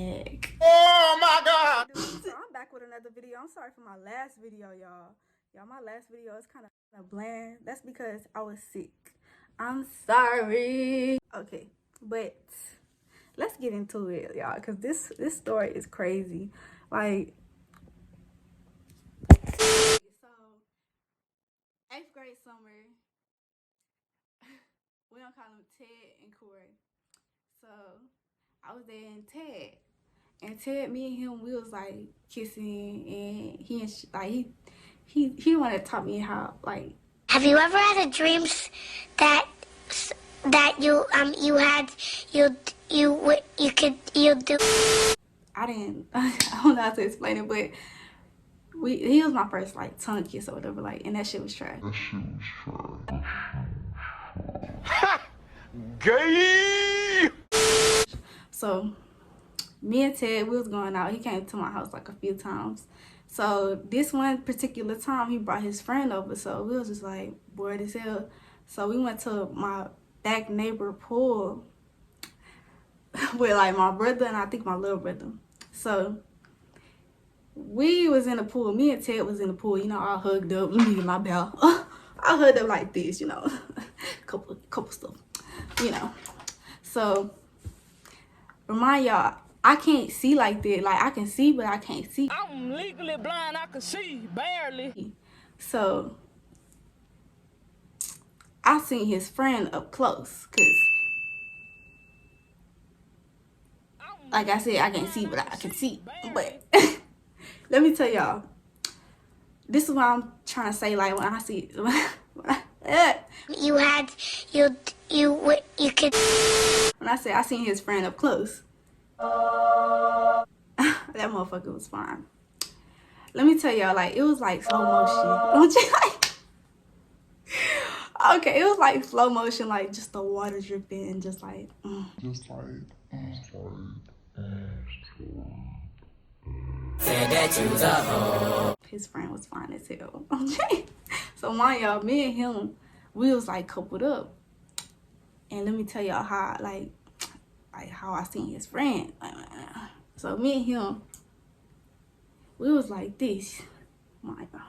back. Oh my God! So I'm back with another video. I'm sorry for my last video, y'all. My last video is kind of bland. That's because I was sick. I'm sorry. Okay, but let's get into it, y'all, because this story is crazy. Like, so 8th grade summer, we don't call them Ted and Corey. So I was there in Ted, and Ted, me and him, we was like kissing, and he wanted to taught me how, like. Have you ever had a dream that you do? I didn't. I don't know how to explain it, but he was my first like tongue kiss or whatever, like, and that shit was trash. Gay! So me and Ted, we was going out. He came to my house like a few times. So this one particular time, he brought his friend over. So we was just like bored as hell. So we went to my back neighbor pool with like my brother and I think my little brother. So we was in the pool. Me and Ted was in the pool. You know, I hugged up. Let me get my bell. I hugged up like this, you know, couple stuff, you know. So remind y'all, I can't see like that. Like, I can see, but I can't see. I'm legally blind. I can see barely. So I seen his friend up close, cause like I said, I can't see, but I can see. But let me tell y'all, this is what I'm trying to say. Like, when I see when I say I seen his friend up close, that motherfucker was fine. Let me tell y'all, like, it was like slow motion. Okay, it was like slow motion, like just the water dripping and just like Said that you was a hoe. His friend was fine as hell. So mind y'all, me and him, we was like coupled up. And let me tell y'all how, like how I seen his friend. So me and him, we was like this. My God.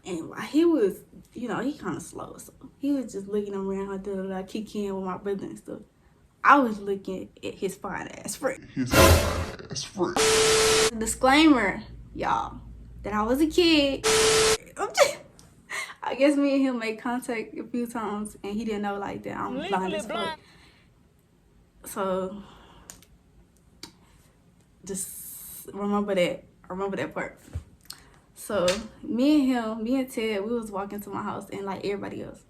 And like, he was, you know, he kind of slow. So he was just looking around, kicking with my brother and stuff. I was looking at his fine ass friend. Disclaimer, y'all, that I was a kid. I guess me and him made contact a few times, and he didn't know like that I'm blind as fuck. So just remember that part. So me and Ted, we was walking to my house, and like everybody else.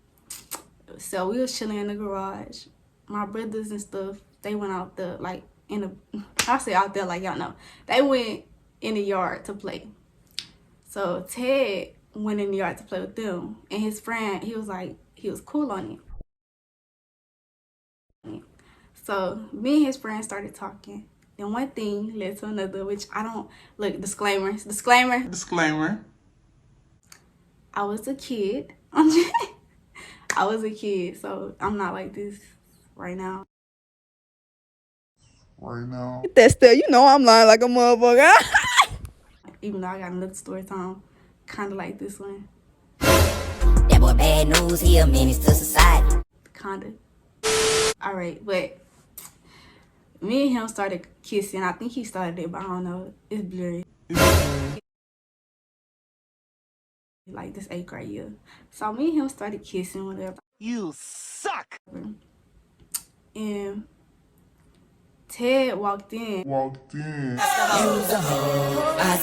So we was chilling in the garage. My brothers and stuff, they went out there, like in the, I say out there like y'all know, they went in the yard to play. So Ted went in the yard to play with them, and his friend, he was cool on it. So me and his friend started talking. Then one thing led to another, which I don't, look, disclaimer. I was a kid. I was a kid, so I'm not like this right now. That still, you know I'm lying like a motherfucker. Even though I got another story time, kind of like this one. That boy bad news, he a menace to society. Kind of. All right, but me and him started kissing. I think he started it, but I don't know. It's blurry. Like this 8th grade year. So me and him started kissing, whatever. You suck! And Ted walked in. I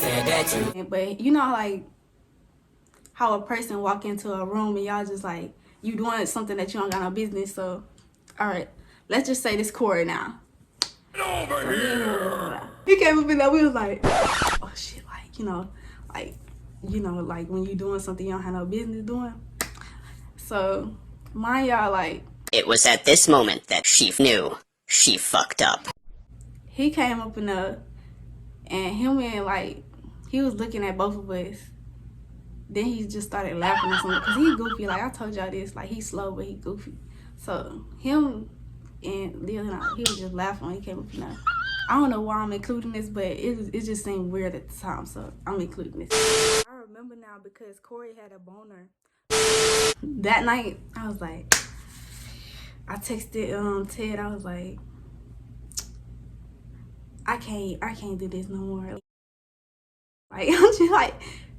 said that you. But you know, like how a person walk into a room and y'all just like, you doing something that you don't got no business. So, all right, let's just say this Corey now. Over here! He came up in there, we was like, oh shit, like, you know, like when you doing something you don't have no business doing. So, mind y'all, like, It was at this moment that she knew she fucked up. he came up in there and him and like, he was looking at both of us. Then he just started laughing or something, because he goofy. Like, I told y'all this, like, he's slow, but he goofy. So him and the other night, he was just laughing when he came up in there. I don't know why I'm including this, but it just seemed weird at the time, so I'm including this. I remember now because Corey had a boner. That night, I was like, I texted Ted, I was like, I can't do this no more. Like, I'm just like,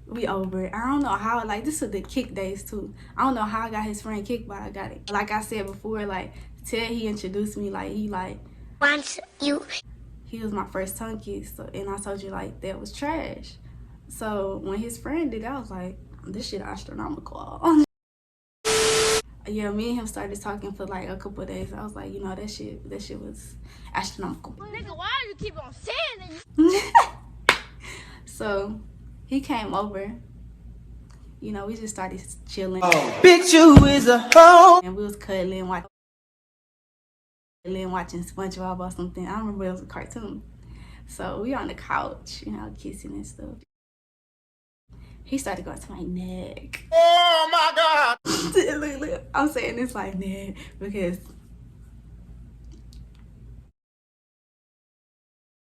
we over it. I don't know how, like, this is the kick days too. I don't know how I got his friend kicked, but I got it. Like I said before, like, Ted, he introduced me, like, Once you he was my first tongue kiss, so, and I told you, like, that was trash. So when his friend did it, I was like, this shit astronomical. Yeah, me and him started talking for like a couple of days. I was like, you know, that shit was astronomical. nigga, why do you keep on saying that? So he came over. You know, we just started chilling. Bitch, you is a hoe. And we was cuddling, watching SpongeBob or something. I remember it was a cartoon. So we on the couch, you know, kissing and stuff. He started going to my neck. Oh my God! Look, I'm saying this like neck because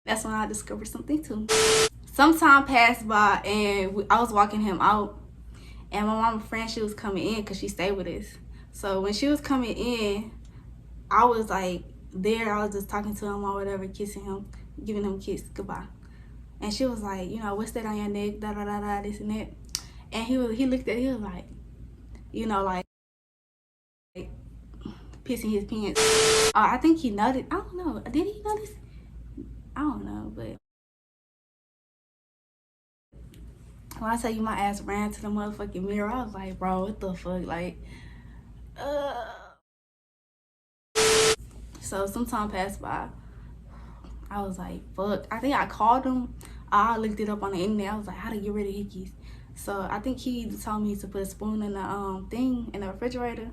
that's when I discovered something too. Some time passed by and I was walking him out, and my mama friend, she was coming in because she stayed with us. So when she was coming in, I was like there. I was just talking to him or whatever, kissing him, giving him a kiss goodbye. And she was like, you know, what's that on your neck? Da da da da, this and that. And he looked at it, he was like, you know, like pissing his pants. I think he noticed. I don't know. Did he notice? I don't know, but when I tell you my ass ran to the motherfucking mirror, I was like, bro, what the fuck? Like, So some time passed by. I was like, fuck. I think I called him. I looked it up on the internet. I was like, how to get rid of hickeys. So I think he told me to put a spoon in the thing in the refrigerator,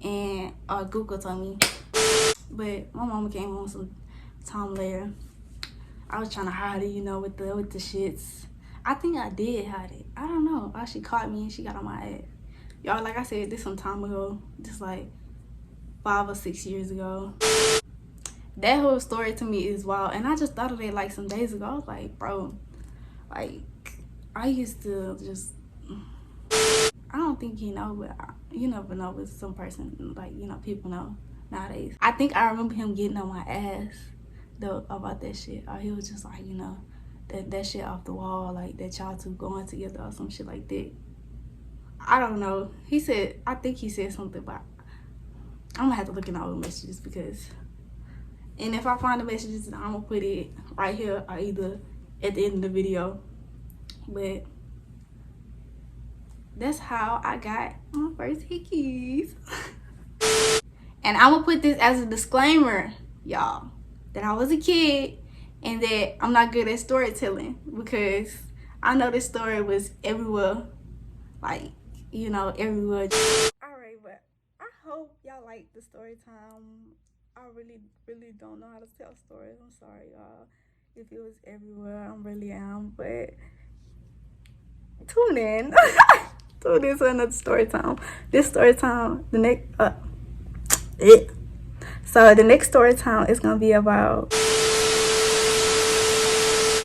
and Google told me. But my mama came home some time later. I was trying to hide it, you know, with the shits. I think I did hide it. I don't know. She caught me and she got on my ass. Y'all, like I said, this some time ago. Just like 5 or 6 years ago. That whole story to me is wild, and I just thought of it like some days ago. I was like, bro, like, I used to just, I don't think he know, but you never know with some person, like, you know, people know nowadays. I think I remember him getting on my ass though about that shit, or he was just like, you know, that shit off the wall, like that y'all two going together or some shit like that. I don't know. He said, I think he said something about, I'm gonna have to look in all the messages because, and if I find the messages, I'm gonna put it right here or either at the end of the video. But that's how I got my first hickeys. And I'm gonna put this as a disclaimer, y'all, that I was a kid and that I'm not good at storytelling, because I know this story was everywhere, like, you know, everywhere. Alright, but I hope y'all like the story time. I really don't know how to tell stories. I'm sorry, y'all, if it was everywhere. I really am, but tune in. Tune in to another story time. This story time, the next so the next story time is gonna be about